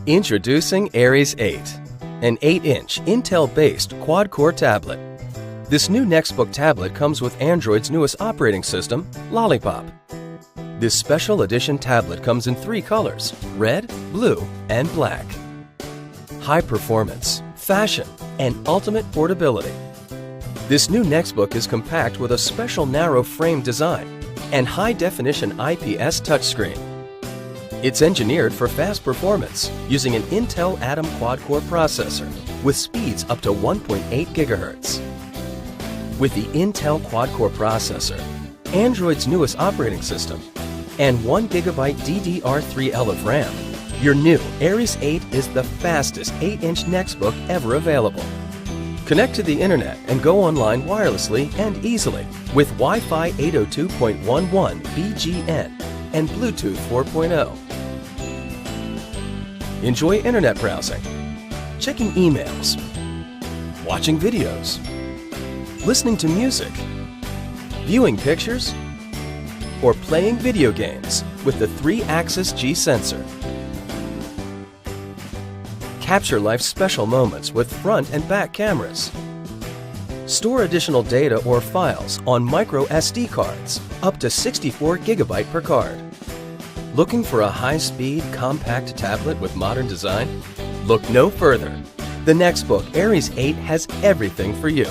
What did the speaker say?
Introducing Aries 8, an 8-inch Intel-based quad-core tablet. This new Nextbook tablet comes with Android's newest operating system, Lollipop. This special edition tablet comes in 3 colors, red, blue, and black. High performance, fashion, and ultimate portability. This new Nextbook is compact with a special narrow frame design and high-definition IPS touchscreen. It's engineered for fast performance using an Intel Atom quad-core processor with speeds up to 1.8 GHz. With the Intel quad-core processor, Android's newest operating system, and 1 GB DDR3L of RAM, your new Aries 8 is the fastest 8-inch Nextbook ever available. Connect to the internet and go online wirelessly and easily with Wi-Fi 802.11 BGN and Bluetooth 4.0. Enjoy internet browsing, checking emails, watching videos, listening to music, viewing pictures, or playing video games with the 3-axis G sensor. Capture life's special moments with front and back cameras. Store additional data or files on micro SD cards, up to 64 GB per card. Looking for a high-speed, compact tablet with modern design? Look no further. The Nextbook Aries 8 has everything for you.